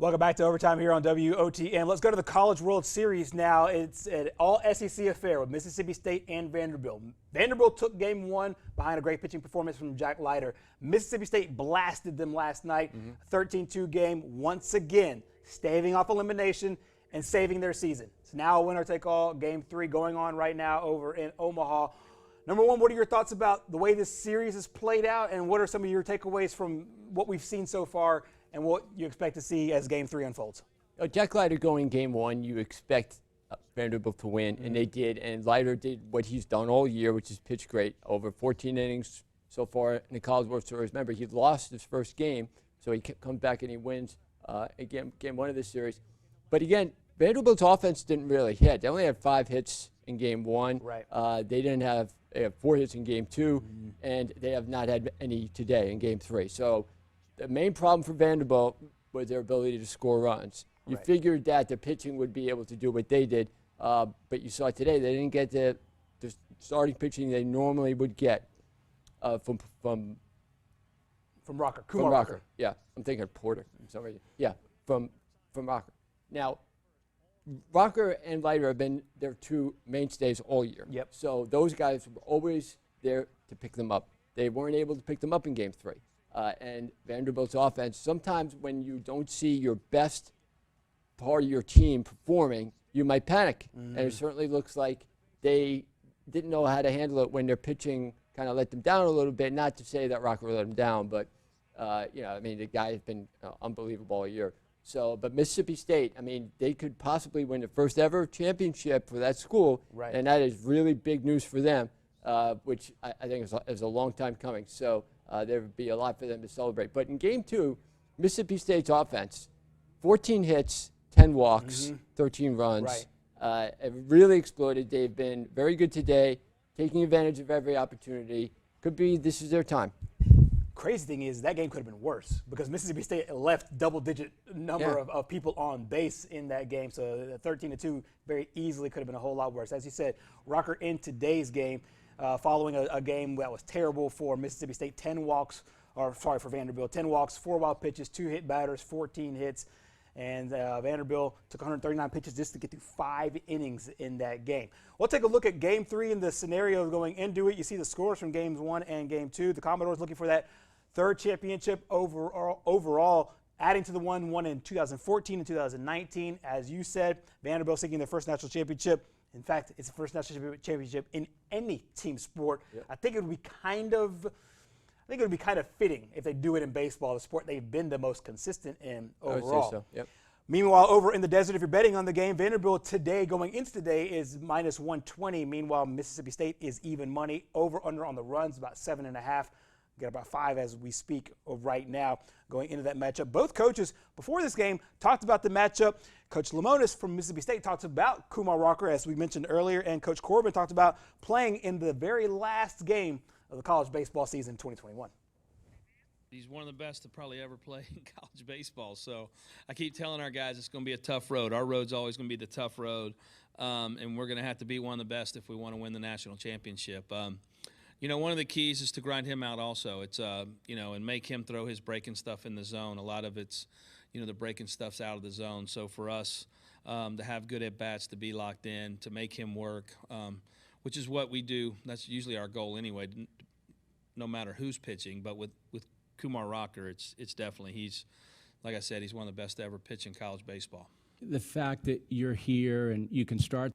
Welcome back to Overtime here on WOTM. Let's go to the College World Series now. It's an all-SEC affair with Mississippi State and Vanderbilt. Vanderbilt took game one behind a great pitching performance from Jack Leiter. Mississippi State blasted them last night, 13-2 game, once again staving off elimination and saving their season. It's now a winner-take-all, game three going on right now over in Omaha. Number one, what are your thoughts about the way this series has played out, and what are some of your takeaways from what we've seen so far and what you expect to see as game three unfolds? Jack Leiter going game one, you expect Vanderbilt to win, and they did. And Leiter did what he's done all year, which is pitch great. Over 14 innings so far in the College World Series. Remember, he lost his first game, so he comes back and he wins game one of this series. But again, Vanderbilt's offense didn't really hit. They only had 5 hits in game one. Right. They have 4 hits in game two, and they have not had any today in game three. So the main problem for Vanderbilt was their ability to score runs. You figured that the pitching would be able to do what they did, but you saw today they didn't get the starting pitching they normally would get from Rocker. From Rocker. Yeah, I'm thinking of Porter. Yeah, from Rocker. Now, Rocker and Leiter have been their two mainstays all year. Yep. So those guys were always there to pick them up. They weren't able to pick them up in game three. And Vanderbilt's offense, sometimes when you don't see your best part of your team performing, you might panic. And it certainly looks like they didn't know how to handle it when their pitching kind of let them down a little bit. Not to say that Rocker let them down, but, the guy has been unbelievable all year. So, but Mississippi State, they could possibly win the first ever championship for that school. Right. And that is really big news for them, which I think is a long time coming. So, there would be a lot for them to celebrate. But in game two, Mississippi State's offense, 14 hits, 10 walks, 13 runs. Right. It really exploded. They've been very good today, taking advantage of every opportunity. Could be this is their time. Crazy thing is that game could have been worse because Mississippi State left double-digit number of people on base in that game. So 13-2 very easily could have been a whole lot worse. As you said, Rocker in today's game, following a game that was terrible for Mississippi State, for Vanderbilt, 10 walks, 4 wild pitches, 2 hit batters, 14 hits. And Vanderbilt took 139 pitches just to get through 5 innings in that game. We'll take a look at game three and the scenario going into it. You see the scores from games 1 and game 2. The Commodores looking for that third championship overall, adding to the one won in 2014 and 2019. As you said, Vanderbilt seeking their first national championship. In fact, it's the first national championship in any team sport. Yep. I think it would be kind of fitting if they do it in baseball, the sport they've been the most consistent in overall. I would say so. Yep. Meanwhile, over in the desert, if you're betting on the game, Vanderbilt going into today is minus 120. Meanwhile, Mississippi State is even money. Over/under on the runs, about 7.5. Get about 5 as we speak right now going into that matchup. Both coaches before this game talked about the matchup. Coach Lemonis from Mississippi State talked about Kumar Rocker, as we mentioned earlier, and Coach Corbin talked about playing in the very last game of the college baseball season 2021. He's one of the best to probably ever play in college baseball. So I keep telling our guys it's going to be a tough road. Our road's always going to be the tough road, and we're going to have to be one of the best if we want to win the national championship. One of the keys is to grind him out also. It's, and make him throw his breaking stuff in the zone. A lot of it's, the breaking stuff's out of the zone. So for us to have good at-bats, to be locked in, to make him work, which is what we do. That's usually our goal anyway, no matter who's pitching. But with Kumar Rocker, it's definitely, like I said, he's one of the best to ever pitch in college baseball. The fact that you're here and you can start